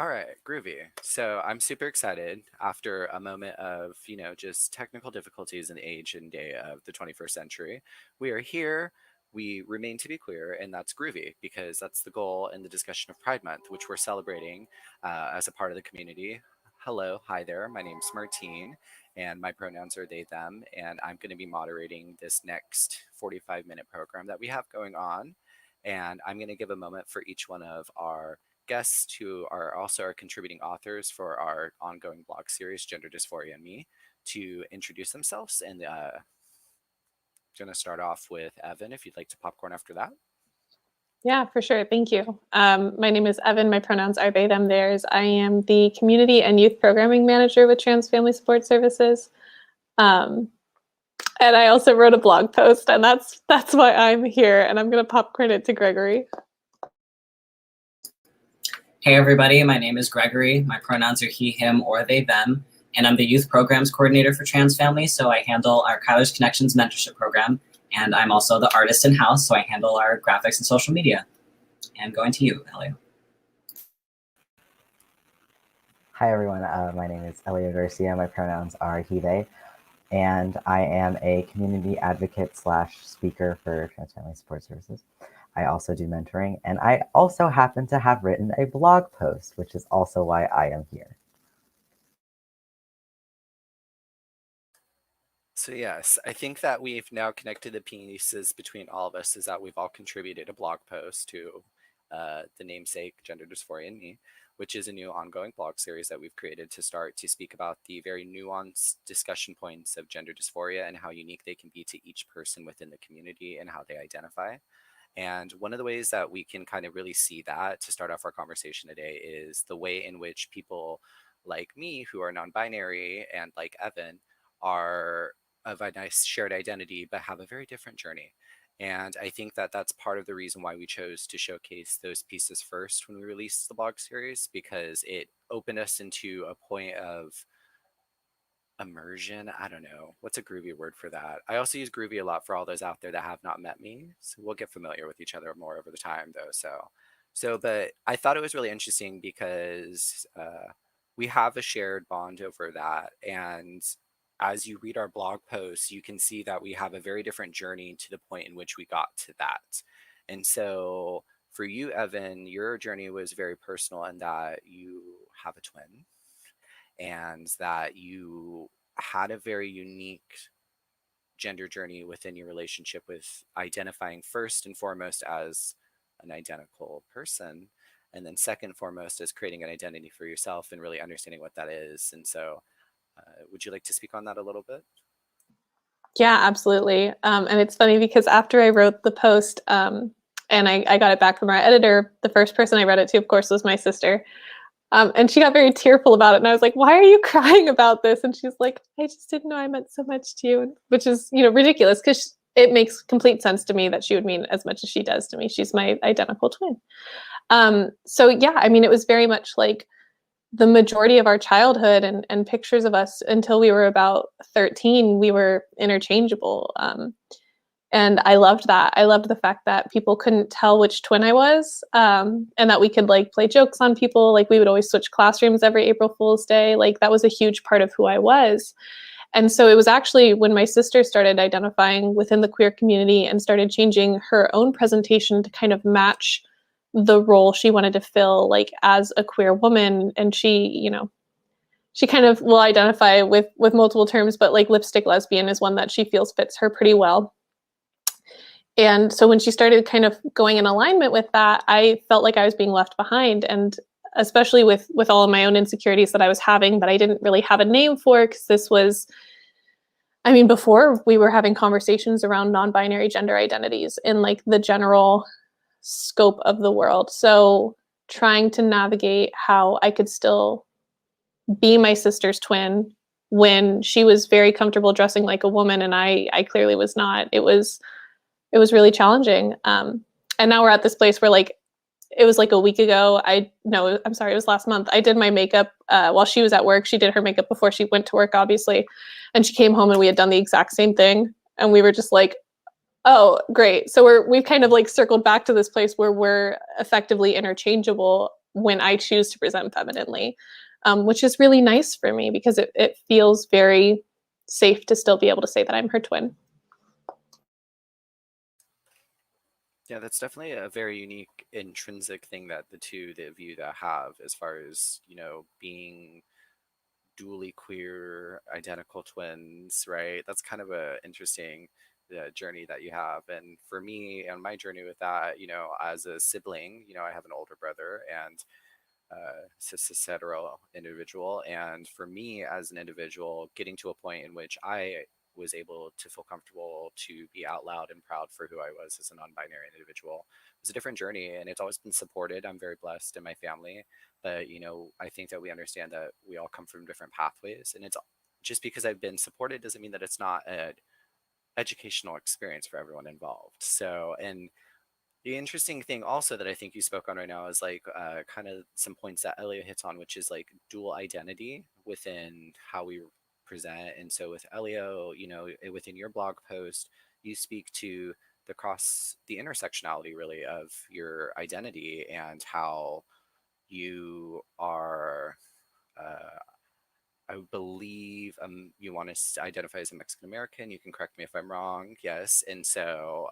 All right, groovy. So I'm super excited after a moment of, just technical difficulties in the age and day of the 21st century. We are here. We remain to be queer, and that's groovy because that's the goal in the discussion of Pride Month, which we're celebrating as a part of the community. Hello, hi there. My name's Martine, and my pronouns are they, them, and I'm going to be moderating this next 45-minute program that we have going on. And I'm going to give a moment for each one of our guests who are also our contributing authors for our ongoing blog series, Gender Dysphoria Me, to introduce themselves. And going to start off with Evan, if you'd like to popcorn after that. Yeah, for sure. Thank you. My name is Evan. My pronouns are they, them, theirs. I am the Community and Youth Programming Manager with Trans Family Support Services. And I also wrote a blog post, and that's why I'm here. And I'm going to pop credit to Gregory. Hey everybody, my name is Gregory. My pronouns are he, him, or they, them, and I'm the Youth Programs Coordinator for Trans Families, so I handle our College Connections Mentorship Program, and I'm also the artist in-house, so I handle our graphics and social media. And going to you, Elio. Hi everyone, my name is Elio Garcia. My pronouns are he, they, and I am a community advocate / speaker for Trans Family Support Services. I also do mentoring, and I also happen to have written a blog post, which is also why I am here. So yes, I think that we've now connected the pieces between all of us is that we've all contributed a blog post to the namesake Gender Dysphoria Me, which is a new ongoing blog series that we've created to start to speak about the very nuanced discussion points of gender dysphoria and how unique they can be to each person within the community and how they identify. And one of the ways that we can kind of really see that to start off our conversation today is the way in which people like me who are non-binary and like Evan are of a nice shared identity, but have a very different journey. And I think that that's part of the reason why we chose to showcase those pieces first when we released the blog series, because it opened us into a point of immersion. I don't know. What's a groovy word for that? I also use groovy a lot for all those out there that have not met me. So we'll get familiar with each other more over the time though. But I thought it was really interesting because we have a shared bond over that. And as you read our blog posts, you can see that we have a very different journey to the point in which we got to that. And so for you, Evan, your journey was very personal in that you have a twin and that you had a very unique gender journey within your relationship with identifying first and foremost as an identical person, and then second and foremost as creating an identity for yourself and really understanding what that is. And so would you like to speak on that a little bit? Yeah, absolutely. And it's funny because after I wrote the post and I got it back from our editor, the first person I read it to, of course, was my sister. And she got very tearful about it. And I was like, why are you crying about this? And she's like, I just didn't know I meant so much to you, which is, ridiculous because it makes complete sense to me that she would mean as much as she does to me. She's my identical twin. So yeah, I mean, it was very much like the majority of our childhood and pictures of us until we were about 13, we were interchangeable. And I loved that. I loved the fact that people couldn't tell which twin I was, and that we could play jokes on people. Like we would always switch classrooms every April Fool's Day. Like that was a huge part of who I was. And so it was actually when my sister started identifying within the queer community and started changing her own presentation to kind of match the role she wanted to fill as a queer woman. And she kind of will identify with multiple terms, but lipstick lesbian is one that she feels fits her pretty well. And so when she started kind of going in alignment with that, I felt like I was being left behind. And especially with all of my own insecurities that I was having, that I didn't really have a name for, because this was, before we were having conversations around non-binary gender identities in the general scope of the world. So trying to navigate how I could still be my sister's twin when she was very comfortable dressing like a woman and I clearly was not. It was really challenging. And now we're at this place where it was a week ago. It was last month. I did my makeup while she was at work. She did her makeup before she went to work, obviously. And she came home and we had done the exact same thing. And we were just like, oh, great. So we've kind of circled back to this place where we're effectively interchangeable. when I choose to present femininely, which is really nice for me because it feels very safe to still be able to say that I'm her twin. Yeah, that's definitely a very unique intrinsic thing that the two of you that have, as far as, being dually queer, identical twins, right? That's kind of a interesting journey that you have. And for me and my journey with that, as a sibling, I have an older brother and cis hetero individual. And for me as an individual, getting to a point in which I was able to feel comfortable to be out loud and proud for who I was as a non-binary individual was a different journey, and it's always been supported. I'm very blessed in my family, but I think that we understand that we all come from different pathways, and it's just because I've been supported doesn't mean that it's not an educational experience for everyone involved. So, and the interesting thing also that I think you spoke on right now is like kind of some points that Elio hits on, which is like dual identity within how we present. And so with Elio, within your blog post, you speak to the intersectionality really of your identity and how you are I believe you want to identify as a Mexican American. You can correct me if I'm wrong. Yes. And so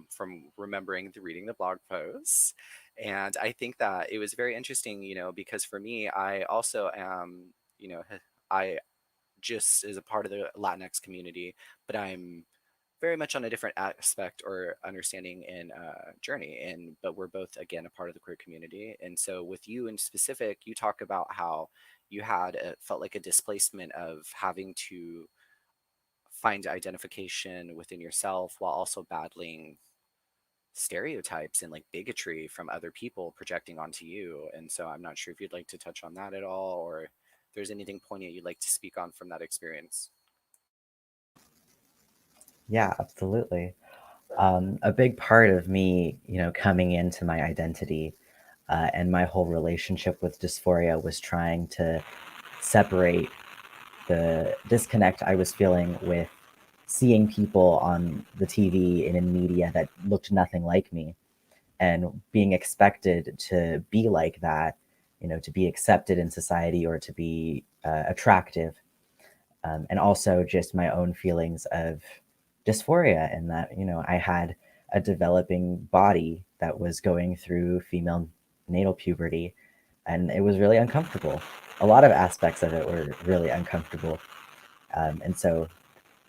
from remembering the reading the blog posts, and I think that it was very interesting, because for me, I also am, I just as a part of the Latinx community, but I'm very much on a different aspect or understanding and journey. And but we're both again a part of the queer community. And so with you in specific, you talk about how you had felt like a displacement of having to find identification within yourself while also battling stereotypes and like bigotry from other people projecting onto you. And so I'm not sure if you'd like to touch on that at all, or if there's anything poignant you'd like to speak on from that experience. Yeah, absolutely. A big part of me, coming into my identity and my whole relationship with dysphoria was trying to separate the disconnect I was feeling with seeing people on the TV and in media that looked nothing like me and being expected to be like that, to be accepted in society or to be attractive. And also just my own feelings of dysphoria and that, I had a developing body that was going through female natal puberty and it was really uncomfortable. A lot of aspects of it were really uncomfortable. And so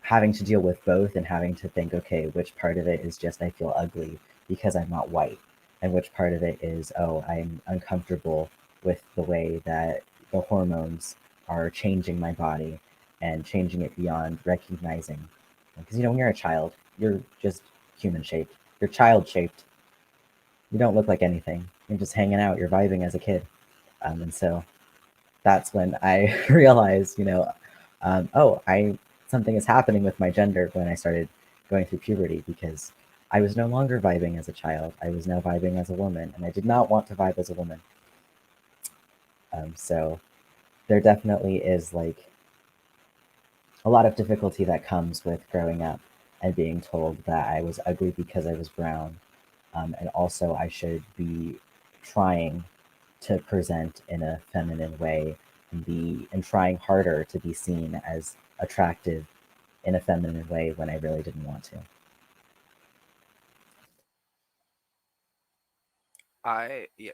having to deal with both and having to think, okay, which part of it is just I feel ugly because I'm not white, and which part of it is, oh, I'm uncomfortable with the way that the hormones are changing my body and changing it beyond recognizing. Because, when you're a child, you're just human shaped. You're child shaped. You don't look like anything. You're just hanging out. You're vibing as a kid. And so that's when I realized, oh, something is happening with my gender when I started going through puberty because I was no longer vibing as a child. I was now vibing as a woman, and I did not want to vibe as a woman. So there definitely is like a lot of difficulty that comes with growing up and being told that I was ugly because I was brown, and also I should be trying to present in a feminine way and trying harder to be seen as attractive in a feminine way when I really didn't want to.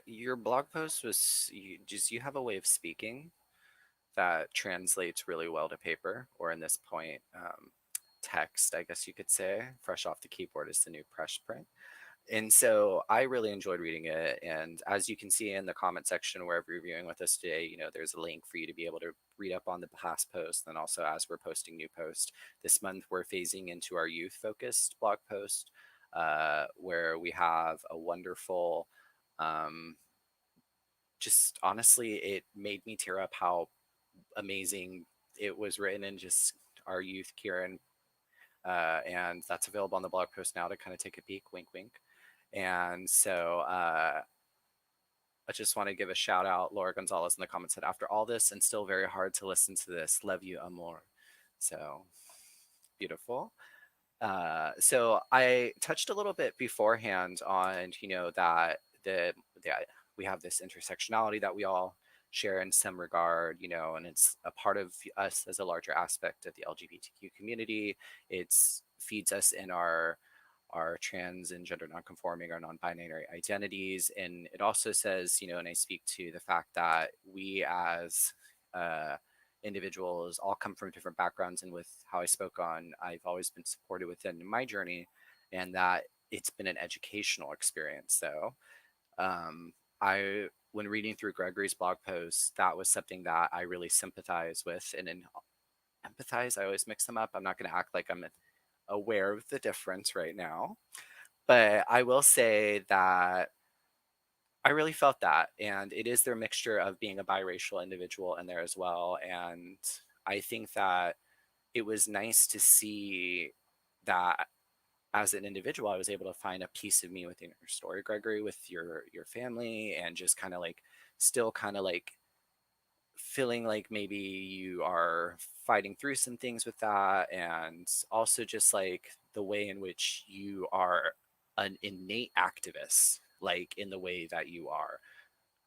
Your blog post was you have a way of speaking that translates really well to paper, or in this point, text, I guess you could say. Fresh off the keyboard is the new press print. And so I really enjoyed reading it. And as you can see in the comment section, wherever you're viewing with us today, there's a link for you to be able to read up on the past post. And also, as we're posting new posts this month, we're phasing into our youth focused blog post, where we have a wonderful, um, just honestly, it made me tear up how amazing it was written in just our youth, Kieran. And that's available on the blog post now to kind of take a peek, wink, wink. And so I just want to give a shout out. Laura Gonzalez in the comments said, after all this and still very hard to listen to this, love you, amor. So beautiful. So I touched a little bit beforehand on, that the we have this intersectionality that we all share in some regard, you know, and it's a part of us as a larger aspect of the LGBTQ community. It's feeds us in our trans and gender nonconforming or non-binary identities. And it also says, you know, and I speak to the fact that we as uh, individuals all come from different backgrounds. And with how I spoke on, I've always been supported within my journey, and that it's been an educational experience. So I, when reading through Gregory's blog post, that was something that I really sympathize with. And in empathize, I always mix them up. I'm not going to act like I'm aware of the difference right now, but I will say that I really felt that. And it is their mixture of being a biracial individual in there as well. And I think that it was nice to see that as an individual, I was able to find a piece of me within your story, Gregory, with your family, and just kind of like still kind of like feeling like maybe you are fighting through some things with that, and also just like the way in which you are an innate activist, like in the way that you are.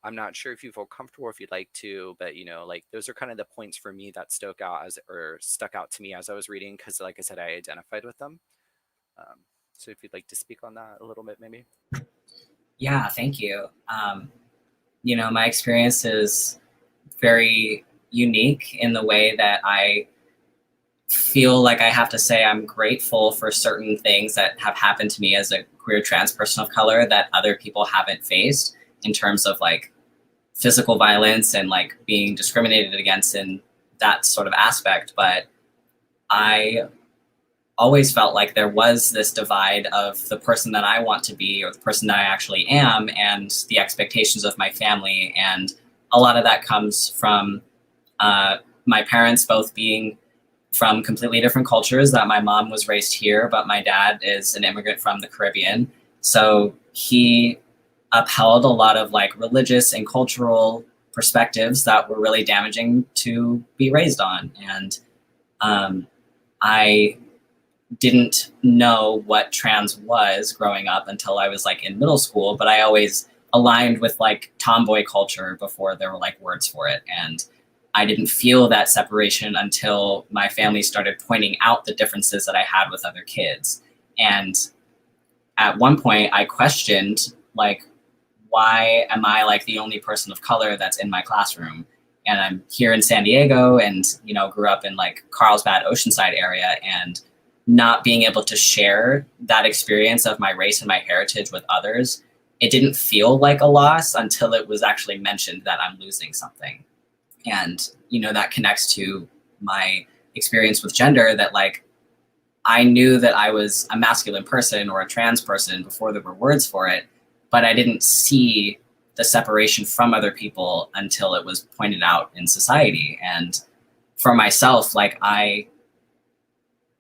I'm not sure if you feel comfortable or if you'd like to, but you know, like those are kind of the points for me that stuck out to me as I was reading, because like I said, I identified with them. um, so if you'd like to speak on that a little bit, maybe. Yeah, thank you. You know, my experience is very unique in the way that I feel like I have to say I'm grateful for certain things that have happened to me as a queer trans person of color that other people haven't faced, in terms of like physical violence and like being discriminated against in that sort of aspect. But I always felt like there was this divide of the person that I want to be, or the person that I actually am, and the expectations of my family. And a lot of that comes from my parents both being from completely different cultures. That my mom was raised here, but my dad is an immigrant from the Caribbean. So he upheld a lot of like religious and cultural perspectives that were really damaging to be raised on. And I didn't know what trans was growing up until I was like in middle school, but I always aligned with like tomboy culture before there were like words for it. And I didn't feel that separation until my family started pointing out the differences that I had with other kids. And at one point I questioned, like, why am I like the only person of color that's in my classroom? And I'm here in San Diego and, you know, grew up in like Carlsbad, Oceanside area, and not being able to share that experience of my race and my heritage with others, it didn't feel like a loss until it was actually mentioned that I'm losing something. And, you know, that connects to my experience with gender, that like I knew that I was a masculine person or a trans person before there were words for it, but I didn't see the separation from other people until it was pointed out in society. And for myself, like I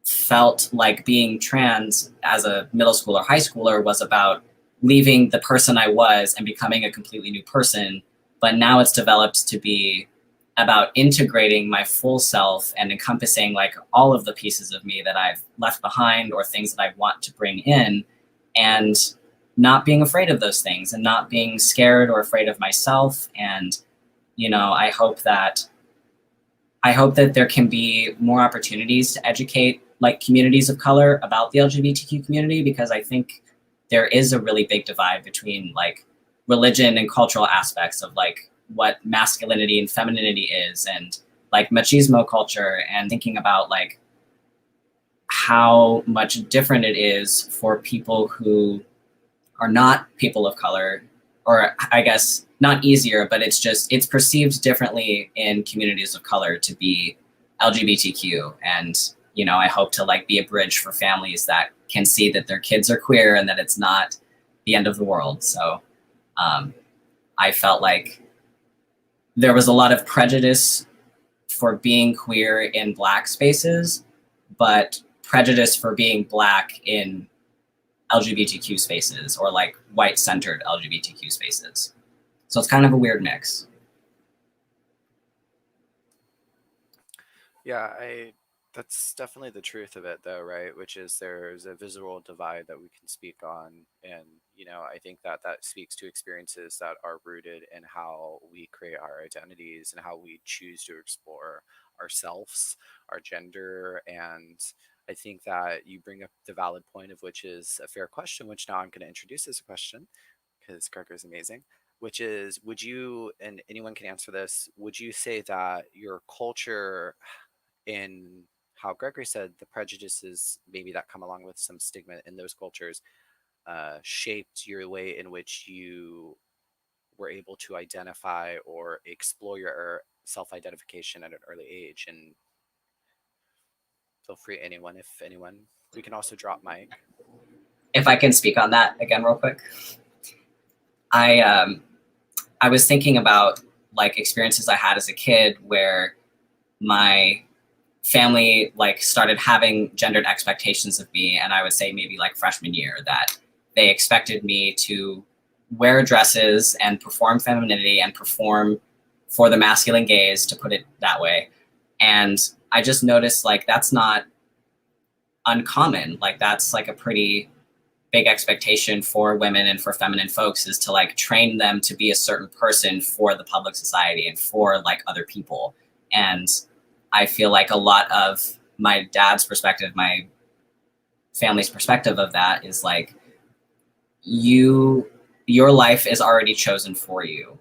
felt like being trans as a middle school or high schooler was about leaving the person I was and becoming a completely new person. But now it's developed to be about integrating my full self and encompassing like all of the pieces of me that I've left behind or things that I want to bring in, and not being afraid of those things and not being scared or afraid of myself. And, you know, I hope that there can be more opportunities to educate like communities of color about the LGBTQ community, because I think there is a really big divide between like religion and cultural aspects of like what masculinity and femininity is, and like machismo culture, and thinking about like how much different it is for people who are not people of color, or I guess not easier, but it's perceived differently in communities of color to be LGBTQ. And, you know, I hope to like be a bridge for families that can see that their kids are queer and that it's not the end of the world. So I felt like there was a lot of prejudice for being queer in Black spaces, but prejudice for being Black in LGBTQ spaces, or like white-centered LGBTQ spaces. So it's kind of a weird mix. Yeah, that's definitely the truth of it though, right? Which is there's a visual divide that we can speak on, and you know, I think that that speaks to experiences that are rooted in how we create our identities and how we choose to explore ourselves, our gender. And I think that you bring up the valid point of which is a fair question, which now I'm going to introduce as a question because Gregor's amazing, which is, would you, and anyone can answer this, would you say that your culture, in how Gregory said, the prejudices maybe that come along with some stigma in those cultures, shaped your way in which you were able to identify or explore your self-identification at an early age? And feel free, anyone, if anyone, we can also drop mic. If I can speak on that again real quick. I was thinking about like experiences I had as a kid where my family like started having gendered expectations of me, and I would say maybe like freshman year, that they expected me to wear dresses and perform femininity and perform for the masculine gaze, to put it that way. And I just noticed like that's not uncommon. Like that's like a pretty big expectation for women and for feminine folks, is to like train them to be a certain person for the public society and for like other people. And I feel like a lot of my dad's perspective, my family's perspective of that is like, your life is already chosen for you,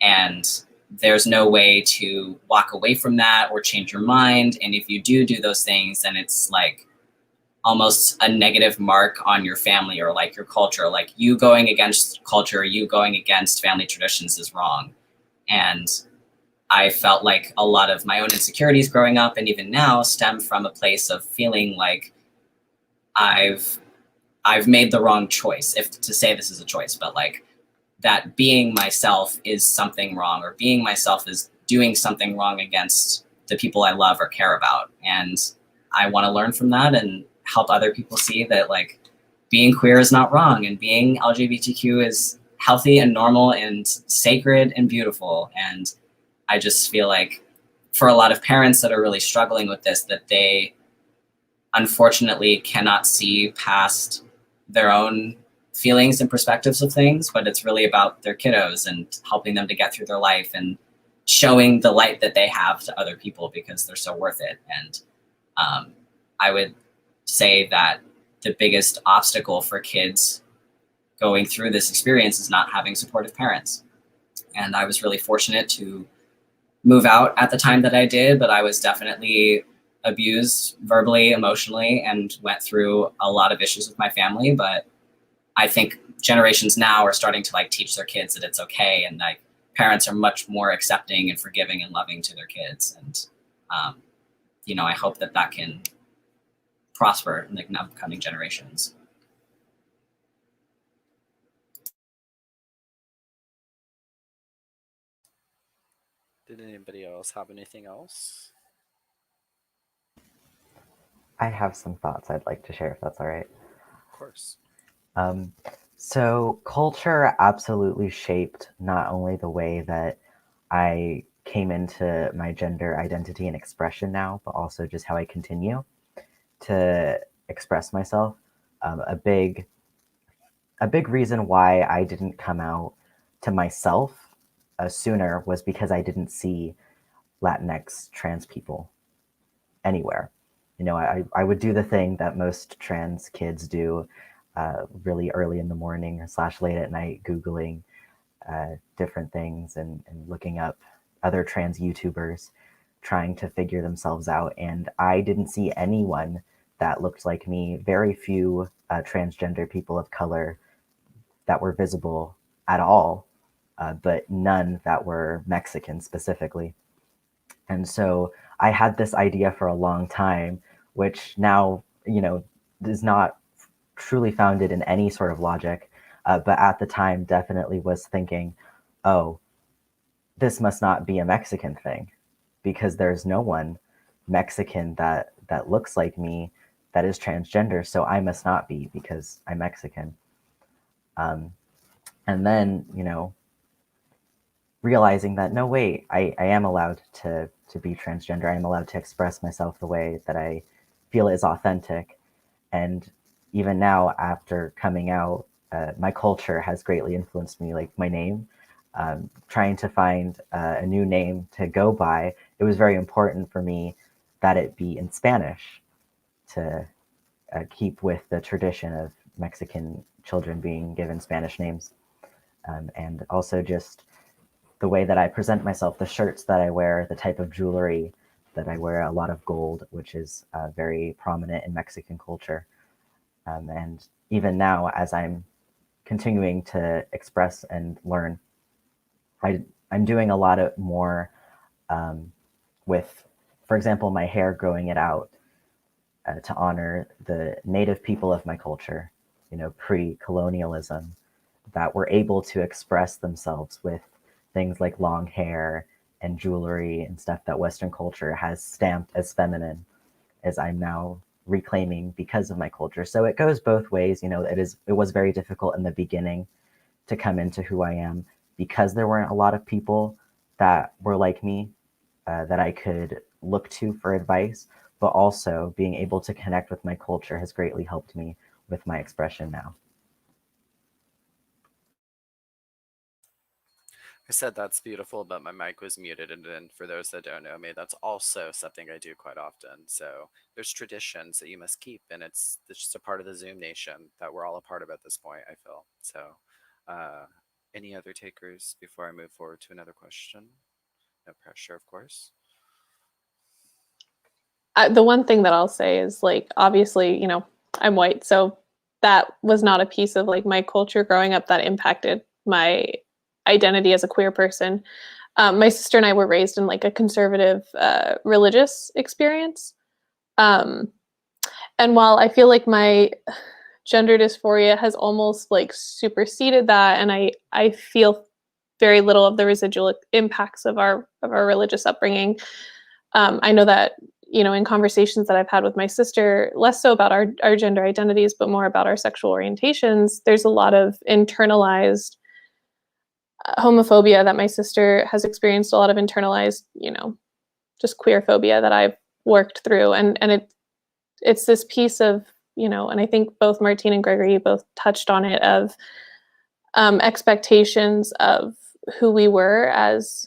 and there's no way to walk away from that or change your mind. And if you do those things, then it's like almost a negative mark on your family or like your culture. Like you going against culture, you going against family traditions is wrong. And I felt like a lot of my own insecurities growing up and even now stem from a place of feeling like I've made the wrong choice, if to say this is a choice, but like that being myself is something wrong, or being myself is doing something wrong against the people I love or care about. And I want to learn from that and help other people see that like being queer is not wrong, and being LGBTQ is healthy and normal and sacred and beautiful. And I just feel like for a lot of parents that are really struggling with this, that they unfortunately cannot see past their own feelings and perspectives of things, but it's really about their kiddos and helping them to get through their life and showing the light that they have to other people because they're so worth it. And I would say that the biggest obstacle for kids going through this experience is not having supportive parents. And I was really fortunate to move out at the time that I did, but I was definitely abused verbally, emotionally, and went through a lot of issues with my family. But I think generations now are starting to like teach their kids that it's okay, and like parents are much more accepting and forgiving and loving to their kids. And you know, I hope that that can prosper in the upcoming generations. Did anybody else have anything else? I have some thoughts I'd like to share, if that's all right. Of course. So culture absolutely shaped not only the way that I came into my gender identity and expression now, but also just how I continue to express myself. A big reason why I didn't come out to myself sooner was because I didn't see Latinx trans people anywhere. You know, I would do the thing that most trans kids do really early in the morning / late at night, Googling different things and looking up other trans YouTubers trying to figure themselves out. And I didn't see anyone that looked like me, very few transgender people of color that were visible at all, but none that were Mexican specifically. And so I had this idea for a long time, which now, you know, is not truly founded in any sort of logic, but at the time definitely was thinking, oh, this must not be a Mexican thing, because there's no one Mexican that looks like me that is transgender, so I must not be because I'm Mexican. And then, you know, realizing that, no, wait, I am allowed to be transgender. I am allowed to express myself the way that I feel is authentic. And even now, after coming out, my culture has greatly influenced me, like my name. Trying to find a new name to go by, it was very important for me that it be in Spanish to keep with the tradition of Mexican children being given Spanish names. And also just the way that I present myself, the shirts that I wear, the type of jewelry that I wear, a lot of gold, which is very prominent in Mexican culture. And even now, as I'm continuing to express and learn, I'm doing a lot of more with, for example, my hair, growing it out to honor the native people of my culture, pre-colonialism, that were able to express themselves with things like long hair and jewelry and stuff that Western culture has stamped as feminine, as I'm now reclaiming because of my culture. So it goes both ways. It was very difficult in the beginning to come into who I am because there weren't a lot of people that were like me that I could look to for advice, but also being able to connect with my culture has greatly helped me with my expression now. I said that's beautiful, but my mic was muted. And then for those that don't know me, that's also something I do quite often. So there's traditions that you must keep, and it's just a part of the Zoom Nation that we're all a part of at this point, I feel. So, uh, any other takers before I move forward to another question? No pressure, of course. The one thing that I'll say is, like, obviously, I'm white, so that was not a piece of like my culture growing up that impacted my identity as a queer person. My sister and I were raised in like a conservative religious experience. Um, and while I feel like my gender dysphoria has almost like superseded that, and I feel very little of the residual impacts of our religious upbringing. I know that, in conversations that I've had with my sister, less so about our gender identities, but more about our sexual orientations, there's a lot of internalized homophobia that my sister has experienced, a lot of internalized, just queer phobia that I've worked through. And it's this piece of, and I think both Martine and Gregory both touched on it, of expectations of who we were as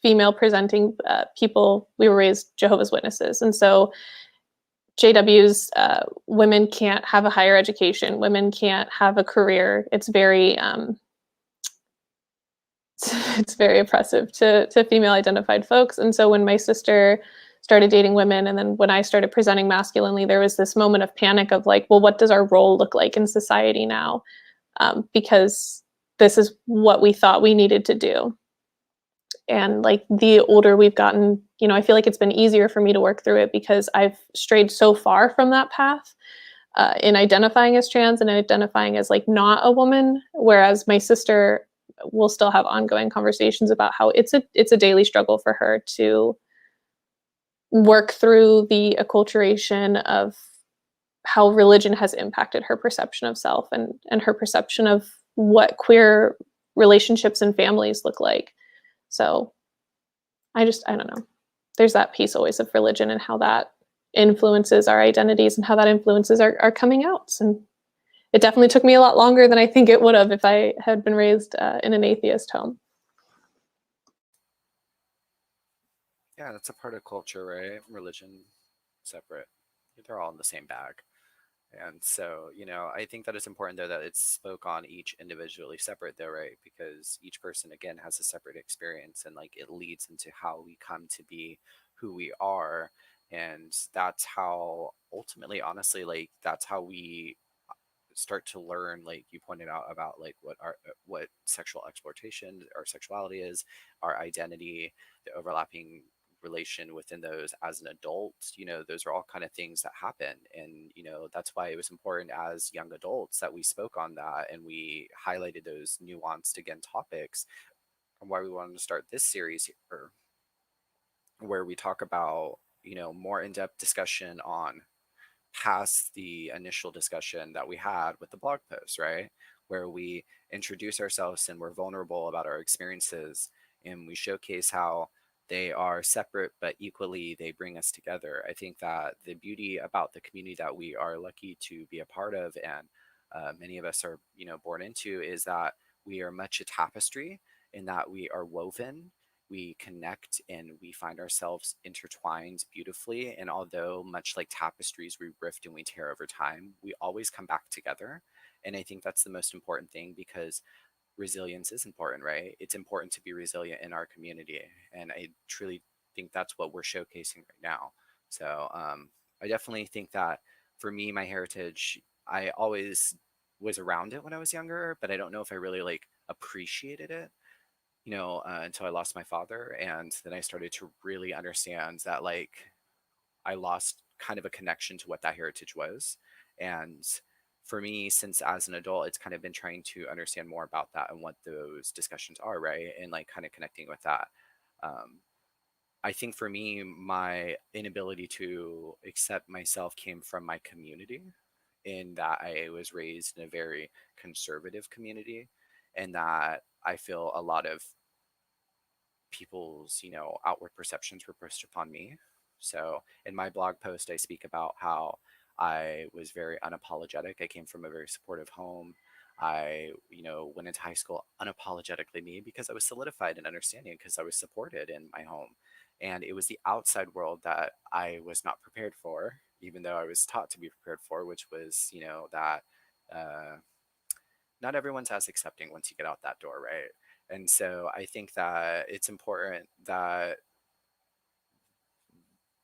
female presenting people. We were raised Jehovah's Witnesses. And so JWs, women can't have a higher education, women can't have a career. It's very, it's very oppressive to female identified folks. And so when my sister started dating women, and then when I started presenting masculinely, there was this moment of panic of like, well, what does our role look like in society now? Because this is what we thought we needed to do. And like the older we've gotten, I feel like it's been easier for me to work through it because I've strayed so far from that path in identifying as trans and identifying as like not a woman. Whereas my sister will still have ongoing conversations about how it's a daily struggle for her to work through the acculturation of how religion has impacted her perception of self and her perception of what queer relationships and families look like. So I don't know. There's that piece always of religion and how that influences our identities and how that influences our coming outs. And it definitely took me a lot longer than I think it would have if I had been raised in an atheist home. Yeah, that's a part of culture, right? Religion, separate. They're all in the same bag. And so, I think that it's important though that it's spoke on each individually separate though, right? Because each person again has a separate experience and like it leads into how we come to be who we are. And that's how ultimately, honestly, like that's how we start to learn, like you pointed out, about like what sexual exploitation or sexuality is, our identity, the overlapping relation within those as an adult. Those are all kind of things that happen, and that's why it was important as young adults that we spoke on that and we highlighted those nuanced again topics, and why we wanted to start this series here where we talk about more in-depth discussion on past the initial discussion that we had with the blog post, right? Where we introduce ourselves and we're vulnerable about our experiences and we showcase how they are separate, but equally they bring us together. I think that the beauty about the community that we are lucky to be a part of and many of us are, born into, is that we are much a tapestry in that we are woven, we connect, and we find ourselves intertwined beautifully. And although much like tapestries, we rift and we tear over time, we always come back together. And I think that's the most important thing, because resilience is important, right? It's important to be resilient in our community. And I truly think that's what we're showcasing right now. So I definitely think that for me, my heritage, I always was around it when I was younger, but I don't know if I really like appreciated it, until I lost my father. And then I started to really understand that, like, I lost kind of a connection to what that heritage was. And for me, since as an adult, it's kind of been trying to understand more about that and what those discussions are, right? And like kind of connecting with that. Um, I think for me, my inability to accept myself came from my community, in that I was raised in a very conservative community, and that I feel a lot of people's, outward perceptions were pushed upon me. So in my blog post, I speak about how I was very unapologetic. I came from a very supportive home. I, went into high school unapologetically me, because I was solidified in understanding, because I was supported in my home. And it was the outside world that I was not prepared for, even though I was taught to be prepared for, which was, that uh, not everyone's as accepting once you get out that door, right? And so I think that it's important that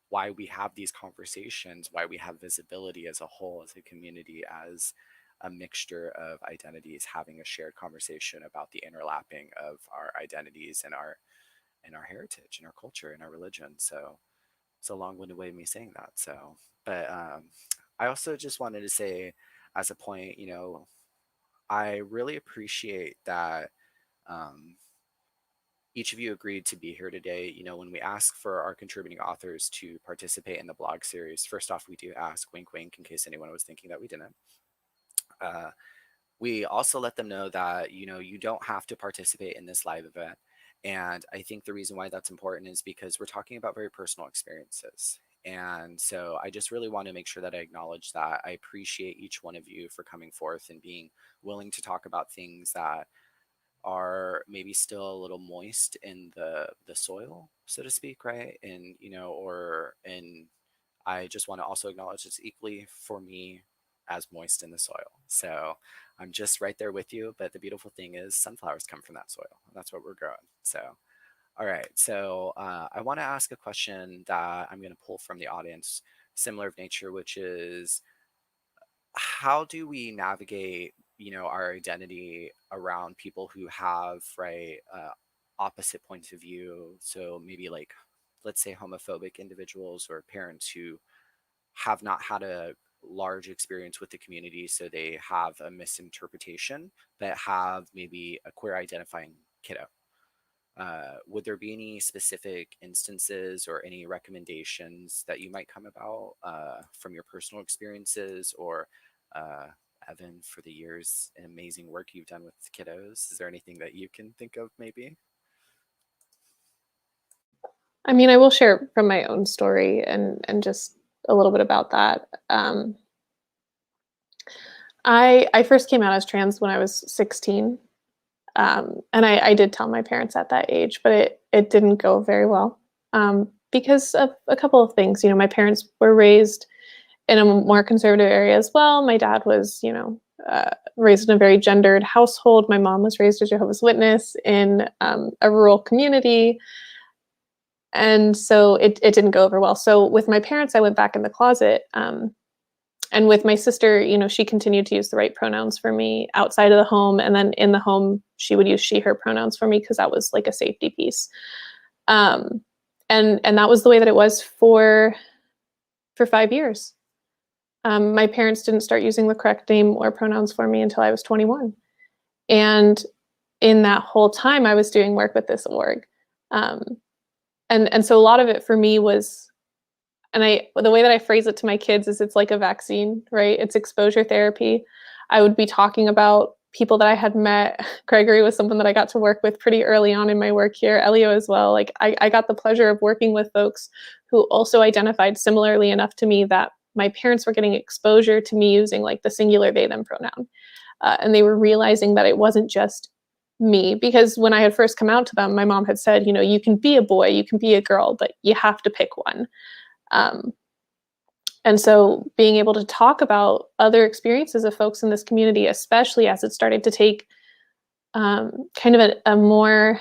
why we have these conversations, why we have visibility as a whole, as a community, as a mixture of identities, having a shared conversation about the interlapping of our identities and our heritage and our culture and our religion. So it's a long-winded way of me saying that. So, but I also just wanted to say, as a point, I really appreciate that each of you agreed to be here today. When we ask for our contributing authors to participate in the blog series, first off, we do ask, wink, wink, in case anyone was thinking that we didn't. We also let them know that, you don't have to participate in this live event. And I think the reason why that's important is because we're talking about very personal experiences. And so I just really want to make sure that I acknowledge that. I appreciate each one of you for coming forth and being willing to talk about things that are maybe still a little moist in the soil, so to speak, right? And and I just want to also acknowledge it's equally for me as moist in the soil. So I'm just right there with you. But the beautiful thing is sunflowers come from that soil, and that's what we're growing. So all right, so I want to ask a question that I'm going to pull from the audience, similar of nature, which is, how do we navigate, our identity around people who have, right, opposite points of view? So maybe, like, let's say homophobic individuals, or parents who have not had a large experience with the community, so they have a misinterpretation, but have maybe a queer identifying kiddo. Would there be any specific instances or any recommendations that you might come about from your personal experiences, or Evan, for the years and amazing work you've done with kiddos? Is there anything that you can think of, maybe? I mean, I will share from my own story and just a little bit about that. I first came out as trans when I was 16. And I did tell my parents at that age, but it didn't go very well, because of a couple of things. My parents were raised in a more conservative area as well. My dad was, raised in a very gendered household. My mom was raised a Jehovah's Witness in a rural community. And so it didn't go over well. So with my parents, I went back in the closet. And with my sister, she continued to use the right pronouns for me outside of the home. And then in the home, she would use she, her pronouns for me, because that was like a safety piece. And that was the way that it was for 5 years. My parents didn't start using the correct name or pronouns for me until I was 21. And in that whole time, I was doing work with this org. And so a lot of it for me was, and the way that I phrase it to my kids is, it's like a vaccine, right? It's exposure therapy. I would be talking about people that I had met. Gregory was someone that I got to work with pretty early on in my work here. Elio as well. Like I got the pleasure of working with folks who also identified similarly enough to me that my parents were getting exposure to me using like the singular they them pronoun, and they were realizing that it wasn't just me, because when I had first come out to them, my mom had said, you know, you can be a boy, you can be a girl, but you have to pick one. um, and so being able to talk about other experiences of folks in this community, especially as it started to take kind of a more,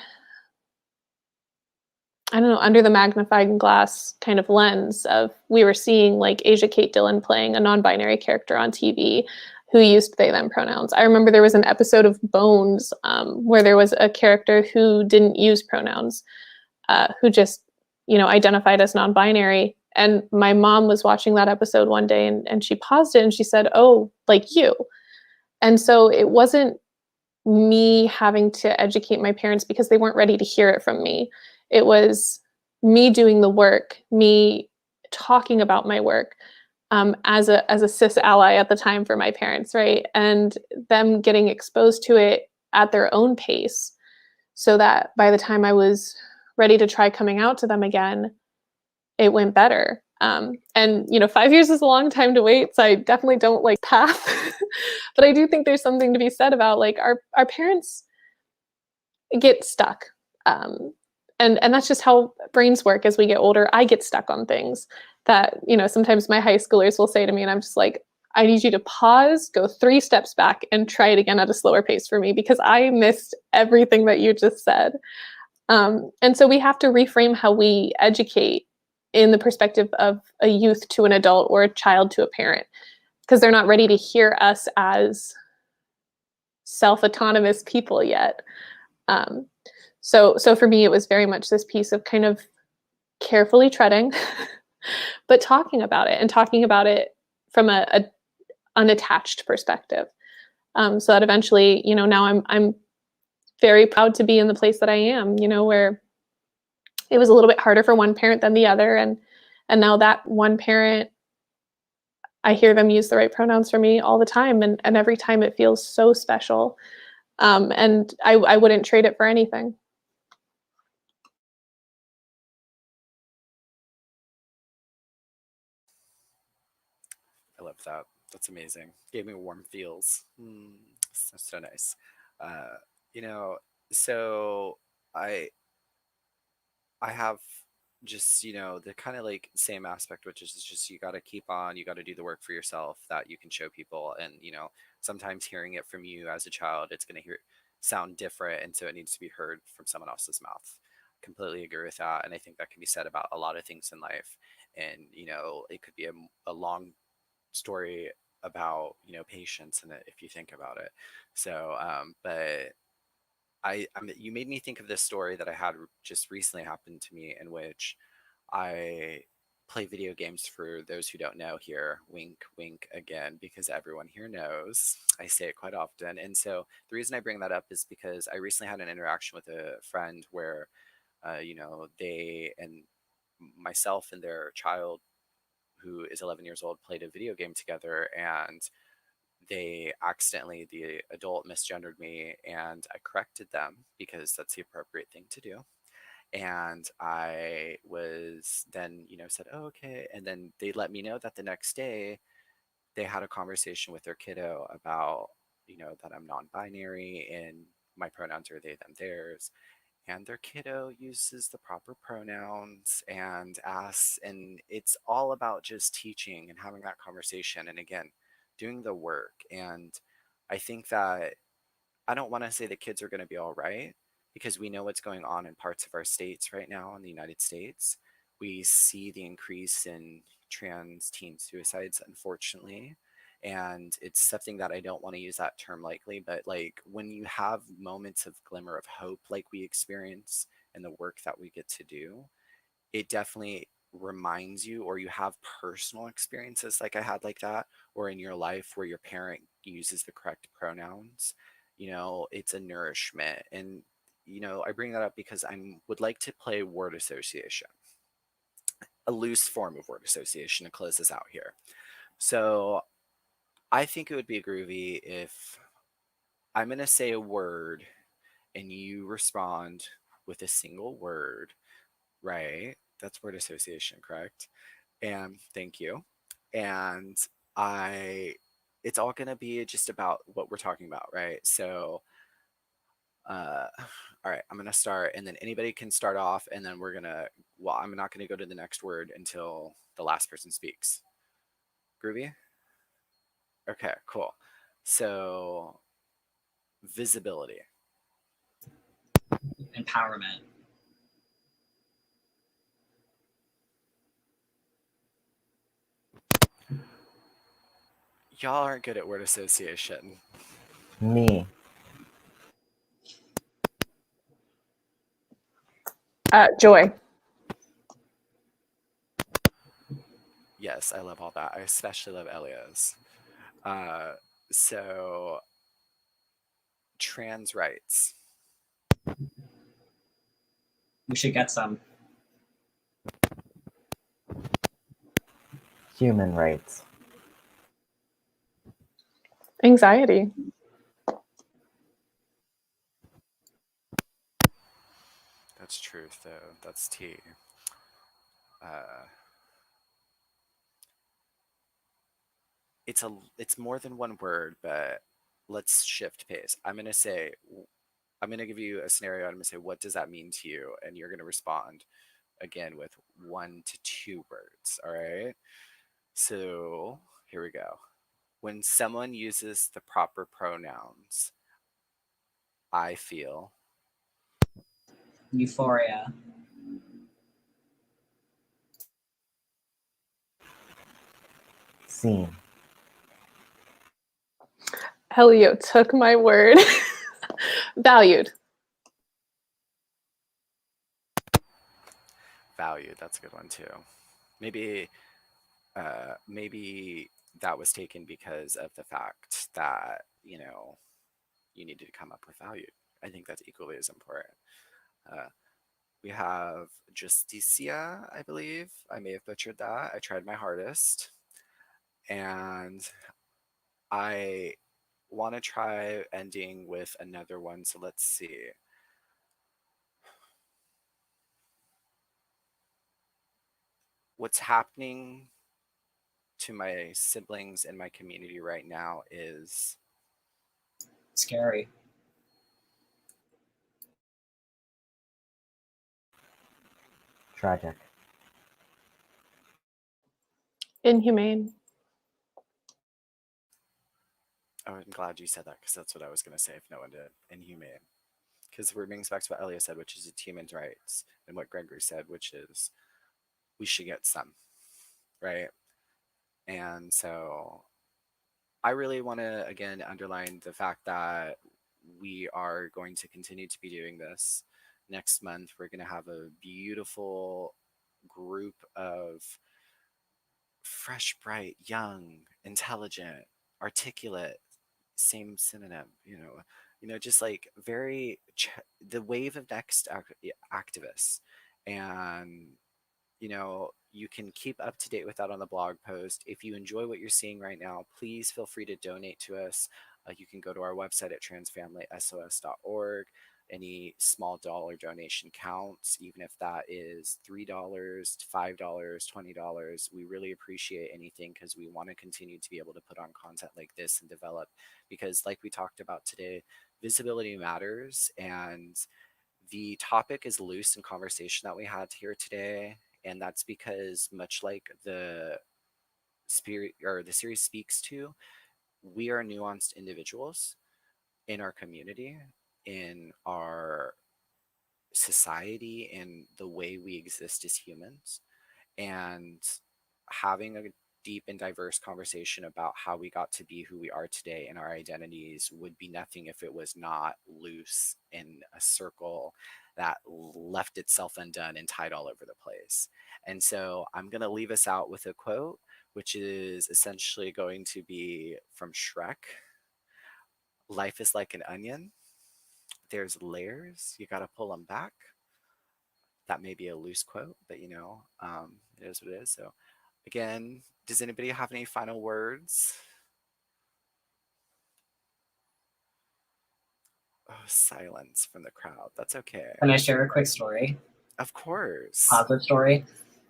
I don't know, under the magnifying glass kind of lens of, we were seeing like Asia Kate Dillon playing a non-binary character on TV who used they them pronouns. I remember there was an episode of Bones where there was a character who didn't use pronouns, who just, you know, identified as non-binary. And my mom was watching that episode one day, and she paused it and she said, "Oh, like you." And so it wasn't me having to educate my parents because they weren't ready to hear it from me. It was me doing the work, me talking about my work, as a cis ally at the time for my parents, right? And them getting exposed to it at their own pace, so that by the time I was ready to try coming out to them again, it went better. And you know, 5 years is a long time to wait, so I definitely don't like path. But I do think there's something to be said about like our parents get stuck. And that's just how brains work as we get older. I get stuck on things that, you know, sometimes my high schoolers will say to me, and I'm just like, I need you to pause, go 3 steps back, and try it again at a slower pace for me, because I missed everything that you just said. And so we have to reframe how we educate in the perspective of a youth to an adult or a child to a parent, because they're not ready to hear us as self-autonomous people yet. Um, so for me, it was very much this piece of kind of carefully treading, but talking about it, and talking about it from a unattached perspective. So that eventually, you know, now I'm very proud to be in the place that I am, you know, where it was a little bit harder for one parent than the other. And now that one parent, I hear them use the right pronouns for me all the time. And every time it feels so special. And I wouldn't trade it for anything. I love that. That's amazing. Gave me warm feels. So nice. Uh, you know, so I I have just, you know, the kind of like same aspect, which is just you got to keep on, you got to do the work for yourself that you can show people. And, you know, sometimes hearing it from you as a child, it's going to sound different. And so it needs to be heard from someone else's mouth. Completely agree with that. And I think that can be said about a lot of things in life. And, you know, it could be a long story about, you know, patience in it if you think about it. So, but you made me think of this story that I had just recently happened to me, in which I play video games. For those who don't know here, wink, wink again, because everyone here knows. I say it quite often. And so the reason I bring that up is because I recently had an interaction with a friend where, you know, they and myself and their child, who is 11 years old, played a video game together, and they accidentally, the adult misgendered me, and I corrected them because that's the appropriate thing to do. And I was then, you know, said, "Oh, okay." And then they let me know that the next day they had a conversation with their kiddo about, you know, that I'm non-binary and my pronouns are they, them, theirs. And their kiddo uses the proper pronouns and asks, and it's all about just teaching and having that conversation. And again, doing the work. And I think that I don't want to say the kids are going to be all right, because we know what's going on in parts of our states right now in the United States. We see the increase in trans teen suicides, unfortunately. And it's something that I don't want to use that term lightly, but like when you have moments of glimmer of hope, like we experience in the work that we get to do, it definitely reminds you, or you have personal experiences like I had like that, or in your life where your parent uses the correct pronouns, you know, it's a nourishment. And, you know, I bring that up because I would like to play word association, a loose form of word association to close this out here. So I think it would be groovy if I'm going to say a word and you respond with a single word, right? That's word association, correct? And thank you. and it's all going to be just about what we're talking about, right? So, all right, I'm going to start, and then anybody can start off, and then I'm not going to go to the next word until the last person speaks. Groovy? Okay, cool. So, visibility. Empowerment. Y'all aren't good at word association. Me. Joy. Yes, I love all that. I especially love Elio's. So, trans rights. We should get some. Human rights. Anxiety. That's truth, though. That's tea. Uh, it's more than one word, but let's shift pace. I'm gonna give you a scenario. I'm gonna say, what does that mean to you? And you're gonna respond again with 1 to 2 words. All right. So here we go. When someone uses the proper pronouns, I feel. Euphoria. Seen. Elio took my word. Valued. Valued. That's a good one too. Maybe maybe that was taken because of the fact that you needed to come up with value. I think that's equally as important. uh, we have Justicia, I believe. I may have butchered that. I tried my hardest, and I want to try ending with another one, so let's see. What's happening to my siblings in my community right now is Scary. Tragic. Inhumane. Oh, I'm glad you said that, because that's what I was going to say if no one did. Inhumane. Because we're being back to what Elio said, which is human rights, and what Gregory said, which is we should get some, right? And so I really want to, again, underline the fact that we are going to continue to be doing this. Next month, we're going to have a beautiful group of fresh, bright, young, intelligent, articulate, same synonym, just like the wave of next activists. And you can keep up to date with that on the blog post. If you enjoy what you're seeing right now, please feel free to donate to us. You can go to our website at transfamilysos.org. Any small dollar donation counts, even if that is $3 to $5, $20. We really appreciate anything, because we want to continue to be able to put on content like this and develop, because like we talked about today, visibility matters. And the topic is loose in conversation that we had here today, and that's because, much like the spirit or the series speaks to, we are nuanced individuals in our community, in our society, in the way we exist as humans. And having a deep and diverse conversation about how we got to be who we are today and our identities would be nothing if it was not loose in a circle that left itself undone and tied all over the place. And so I'm going to leave us out with a quote, which is essentially going to be from Shrek. Life is like an onion. There's layers. You got to pull them back. That may be a loose quote, but it is what it is. So again, does anybody have any final words? Oh, silence from the crowd. That's okay. Can I share a quick story? Of course. Positive story.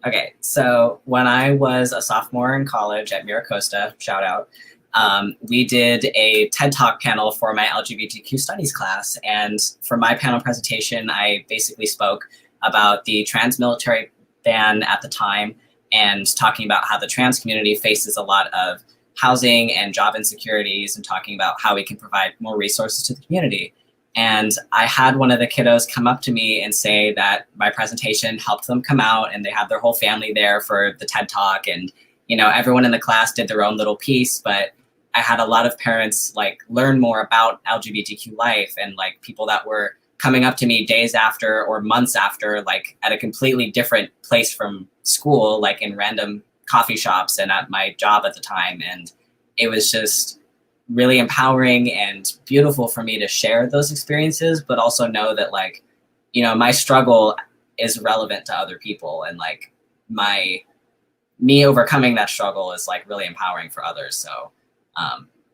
Okay, so when I was a sophomore in college at Miracosta, shout out, we did a TED Talk panel for my LGBTQ studies class. And for my panel presentation, I basically spoke about the trans military ban at the time and talking about how the trans community faces a lot of housing and job insecurities and talking about how we can provide more resources to the community. And I had one of the kiddos come up to me and say that my presentation helped them come out, and they had their whole family there for the TED Talk. And, you know, everyone in the class did their own little piece, but I had a lot of parents like learn more about LGBTQ life, and like people that were coming up to me days after or months after, like at a completely different place from school, like in random coffee shops and at my job at the time. And it was just really empowering and beautiful for me to share those experiences, but also know that like, you know, my struggle is relevant to other people, and like my me overcoming that struggle is like really empowering for others. So,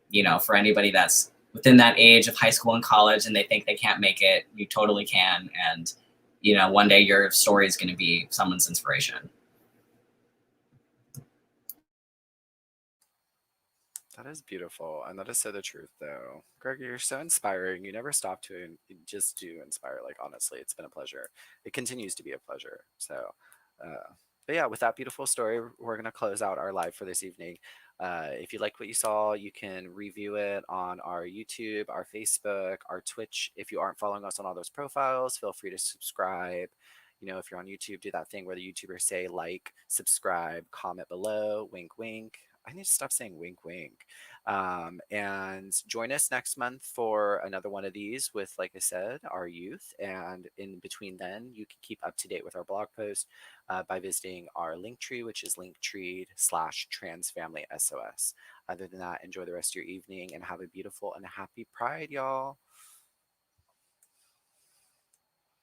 you know, for anybody that's within that age of high school and college and they think they can't make it, you totally can. And, you know, one day your story is going to be someone's inspiration. That is beautiful, and that is so the truth, though. Greg, you're so inspiring. You never stop to just do inspire. Like honestly, it's been a pleasure. It continues to be a pleasure. So, but yeah, with that beautiful story, we're gonna close out our live for this evening. If you liked what you saw, you can review it on our YouTube, our Facebook, our Twitch. If you aren't following us on all those profiles, feel free to subscribe. You know, if you're on YouTube, do that thing where the YouTubers say like, subscribe, comment below, wink, wink. I need to stop saying wink, wink. And join us next month for another one of these with, like I said, our youth. And in between then, you can keep up to date with our blog post by visiting our link tree, which is linktree/transfamilysos. Other than that, enjoy the rest of your evening and have a beautiful and happy Pride, y'all.